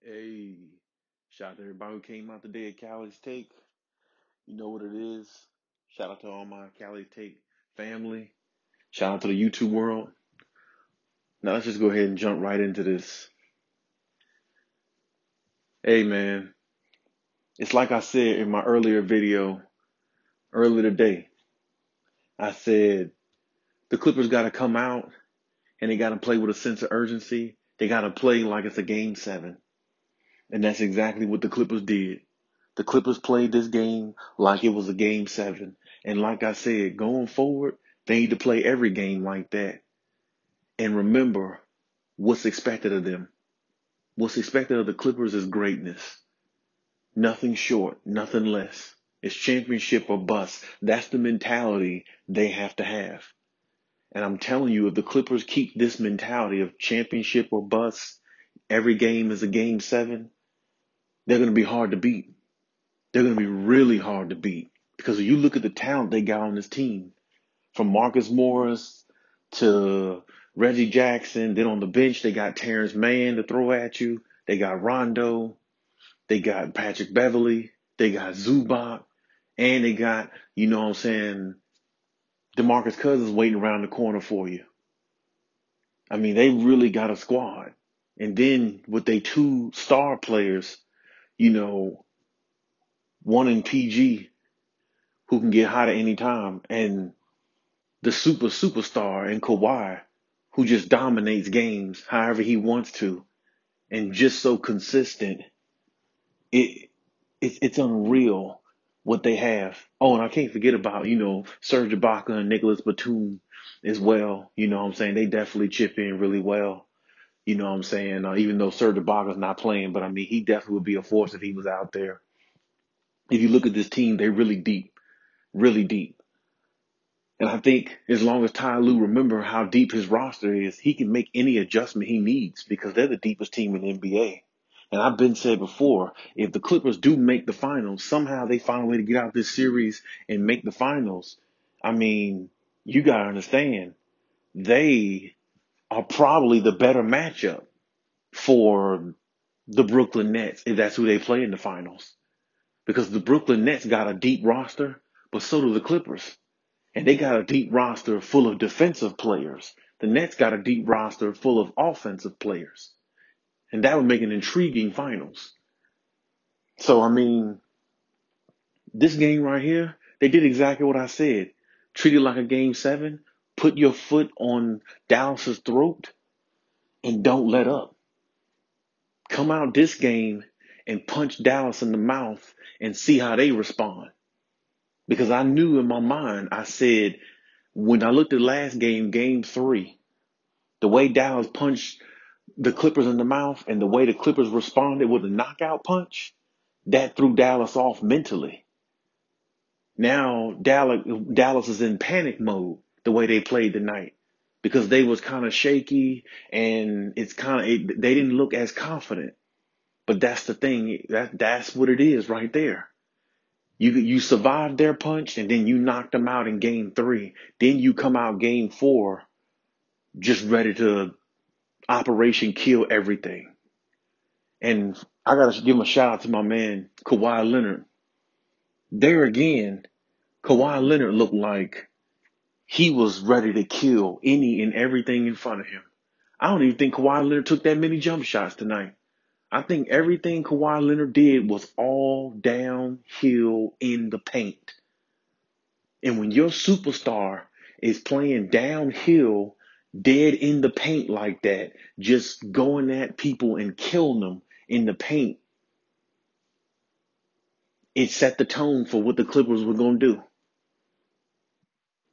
Hey, shout out to everybody who came out today at Cali's Take. You know what it is. Shout out to all my Cali's Take family. Shout out to the YouTube world. Now let's just go ahead and jump right into this. Hey man, it's like I said in my earlier video earlier today. I said the Clippers got to come out and they got to play with a sense of urgency. They got to play like it's a game 7. And that's exactly what the Clippers did. The Clippers played this game like it was a game 7. And like I said, going forward, they need to play every game like that. And remember what's expected of them. What's expected of the Clippers is greatness. Nothing short, nothing less. It's championship or bust. That's the mentality they have to have. And I'm telling you, if the Clippers keep this mentality of championship or bust, every game is a game 7, they're going to be hard to beat. They're going to be really hard to beat because when you look at the talent they got on this team, from Marcus Morris to Reggie Jackson, then on the bench they got Terrence Mann to throw at you. They got Rondo, they got Patrick Beverly, they got Zubac, and they got, you know what I'm saying, DeMarcus Cousins waiting around the corner for you. I mean, they really got a squad. And then with their 2 star players, you know, one in PG who can get hot at any time, and the superstar in Kawhi who just dominates games however he wants to and just so consistent. It, it's unreal what they have. Oh, and I can't forget about, Serge Ibaka and Nicholas Batum as well. You know what I'm saying? They definitely chip in really well. You know what I'm saying? Even though Serge Ibaka's not playing, but I mean, he definitely would be a force if he was out there. If you look at this team, they're really deep, really deep. And I think as long as Ty Lue remember how deep his roster is, he can make any adjustment he needs because they're the deepest team in the NBA. And I've been said before, if the Clippers do make the finals, somehow they find a way to get out of this series and make the finals. I mean, you got to understand, they are probably the better matchup for the Brooklyn Nets if that's who they play in the finals. Because the Brooklyn Nets got a deep roster, but so do the Clippers. And they got a deep roster full of defensive players. The Nets got a deep roster full of offensive players. And that would make an intriguing finals. So, I mean, this game right here, they did exactly what I said. Treat it like a game 7. Put your foot on Dallas's throat and don't let up. Come out this game and punch Dallas in the mouth and see how they respond. Because I knew in my mind, I said, when I looked at last game, game 3, the way Dallas punched the Clippers in the mouth and the way the Clippers responded with a knockout punch, that threw Dallas off mentally. Now Dallas is in panic mode the way they played tonight because they was kind of shaky and they didn't look as confident. But that's the thing. That's what it is right there. You survived their punch and then you knocked them out in game 3. Then you come out game 4 just ready to Operation Kill Everything. And I got to give a shout out to my man, Kawhi Leonard. There again, Kawhi Leonard looked like he was ready to kill any and everything in front of him. I don't even think Kawhi Leonard took that many jump shots tonight. I think everything Kawhi Leonard did was all downhill in the paint. And when your superstar is playing downhill, dead in the paint like that, just going at people and killing them in the paint, it set the tone for what the Clippers were going to do.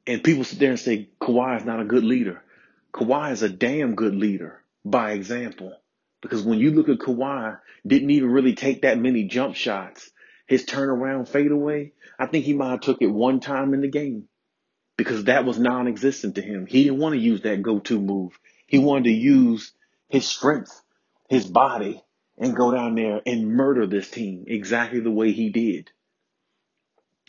And people sit there and say, Kawhi is not a good leader. Kawhi is a damn good leader by example. Because when you look at Kawhi, didn't even really take that many jump shots. His turnaround fadeaway, I think he might have took it one time in the game because that was non-existent to him. He didn't want to use that go-to move. He wanted to use his strength, his body, and go down there and murder this team exactly the way he did.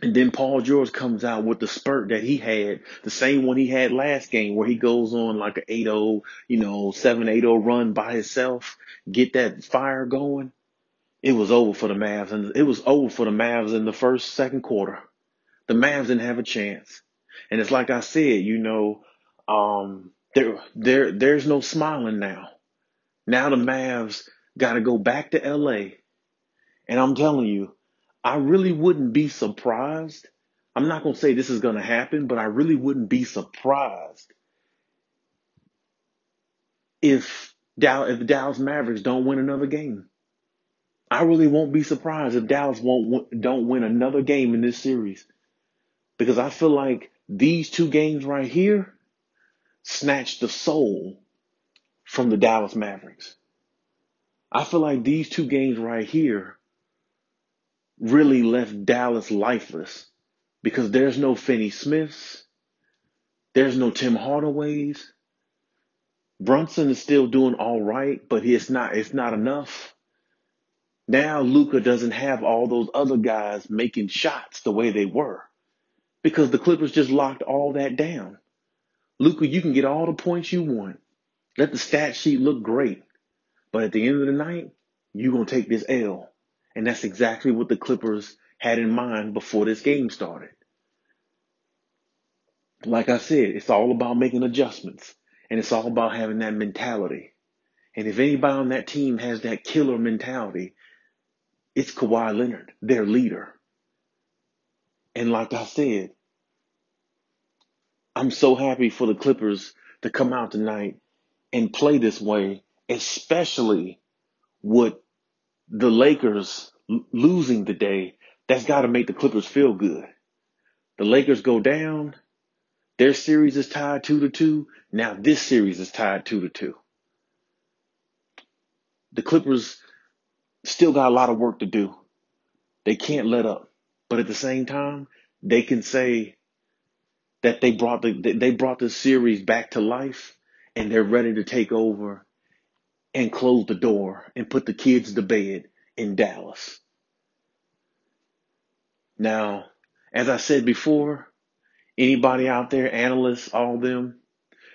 And then Paul George comes out with the spurt that he had, the same one he had last game, where he goes on like an 8-0, 7-8-0 run by himself, get that fire going. It was over for the Mavs, and it was over for the Mavs in the second quarter. The Mavs didn't have a chance. And it's like I said, there's no smiling now. Now the Mavs got to go back to LA. And I'm telling you, I really wouldn't be surprised. I'm not going to say this is going to happen, but I really wouldn't be surprised if the Dallas Mavericks don't win another game. I really won't be surprised if Dallas don't win another game in this series, because I feel like these two games right here snatched the soul from the Dallas Mavericks. I feel like these two games right here really left Dallas lifeless, because there's no Finney Smiths, there's no Tim Hardaways. Brunson is still doing all right, but it's not enough. Now Luka doesn't have all those other guys making shots the way they were, because the Clippers just locked all that down. Luka, you can get all the points you want. Let the stat sheet look great. But at the end of the night, you're going to take this L. And that's exactly what the Clippers had in mind before this game started. Like I said, it's all about making adjustments. And it's all about having that mentality. And if anybody on that team has that killer mentality, it's Kawhi Leonard, their leader. And like I said, I'm so happy for the Clippers to come out tonight and play this way, especially with the Lakers losing today. That's got to make the Clippers feel good. The Lakers go down. Their series is tied 2-2. Now this series is tied 2-2. The Clippers still got a lot of work to do. They can't let up. But at the same time, they can say that they brought the series back to life, and they're ready to take over and close the door and put the kids to bed in Dallas. Now, as I said before, anybody out there, analysts, all them,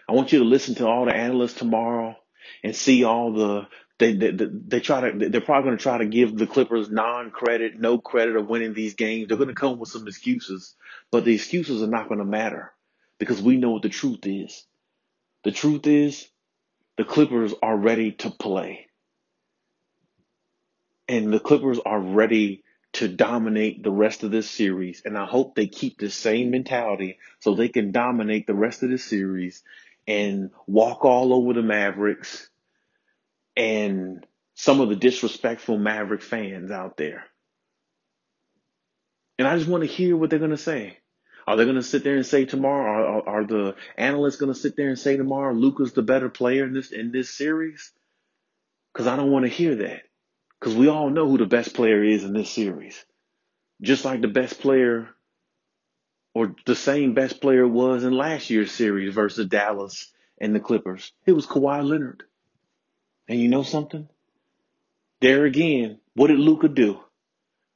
I want you to listen to all the analysts tomorrow and see all they're probably going to try to give the Clippers non-credit, no credit of winning these games. They're going to come with some excuses, but the excuses are not going to matter, because we know what the truth is. The truth is the Clippers are ready to play, and the Clippers are ready to dominate the rest of this series. And I hope they keep the same mentality so they can dominate the rest of the series and walk all over the Mavericks and some of the disrespectful Maverick fans out there. And I just want to hear what they're going to say. Are they going to sit there and say tomorrow, are the analysts going to sit there and say tomorrow, Luka's the better player in this series? Because I don't want to hear that. Because we all know who the best player is in this series. Just like the best player, or the same best player was in last year's series versus Dallas and the Clippers. It was Kawhi Leonard. And you know something? There again, what did Luka do?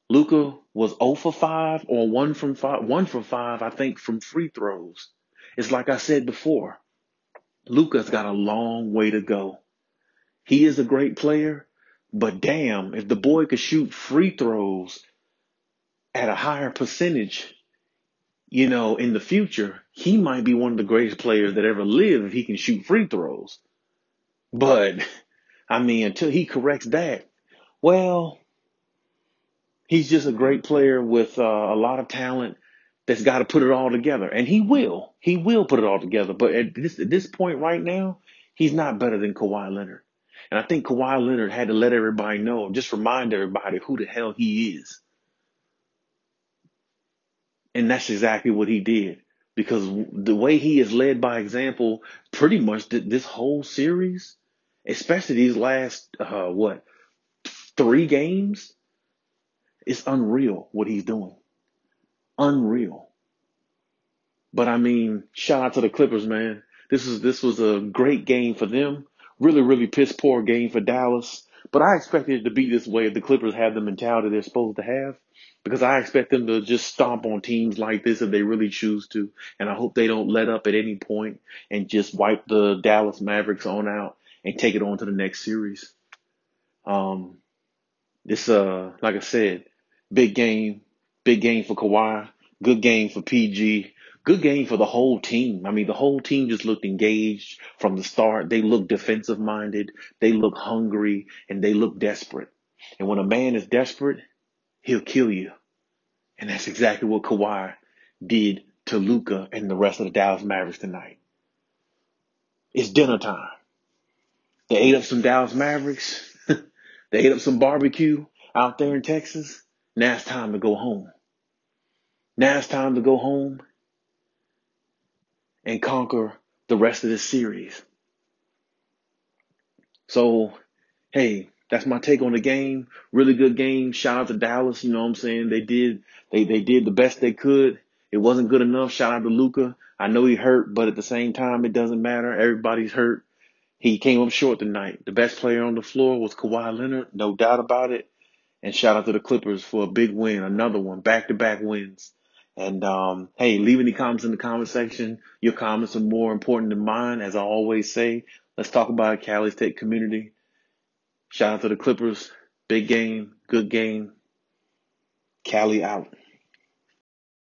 Luka was 0 for 5 or 1 from 5, I think, from free throws. It's like I said before, Luka's got a long way to go. He is a great player, but damn, if the boy could shoot free throws at a higher percentage, in the future, he might be one of the greatest players that ever lived if he can shoot free throws. But, until he corrects that, well, he's just a great player with a lot of talent that's got to put it all together. And he will. He will put it all together. But at this point right now, he's not better than Kawhi Leonard. And I think Kawhi Leonard had to let everybody know, just remind everybody who the hell he is. And that's exactly what he did. Because the way he is led by example, pretty much this whole series, especially these last, 3 games, it's unreal what he's doing. Unreal. But shout out to the Clippers, man. This was a great game for them. Really, really piss poor game for Dallas. But I expected it to be this way if the Clippers have the mentality they're supposed to have, because I expect them to just stomp on teams like this if they really choose to. And I hope they don't let up at any point and just wipe the Dallas Mavericks on out and take it on to the next series. This, like I said, big game for Kawhi, good game for PG, good game for the whole team. I mean, the whole team just looked engaged from the start. They look defensive minded. They look hungry and they look desperate. And when a man is desperate, he'll kill you. And that's exactly what Kawhi did to Luka and the rest of the Dallas Mavericks tonight. It's dinner time. They ate up some Dallas Mavericks. They ate up some barbecue out there in Texas. Now it's time to go home. Now it's time to go home and conquer the rest of this series. So, hey, that's my take on the game. Really good game. Shout out to Dallas. You know what I'm saying? They did the best they could. It wasn't good enough. Shout out to Luka. I know he hurt, but at the same time, it doesn't matter. Everybody's hurt. He came up short tonight. The best player on the floor was Kawhi Leonard. No doubt about it. And shout out to the Clippers for a big win, another one, back-to-back wins. And hey, leave any comments in the comment section. Your comments are more important than mine, as I always say. Let's talk about it, Khaliis Tech community. Shout out to the Clippers. Big game, good game. Cali out.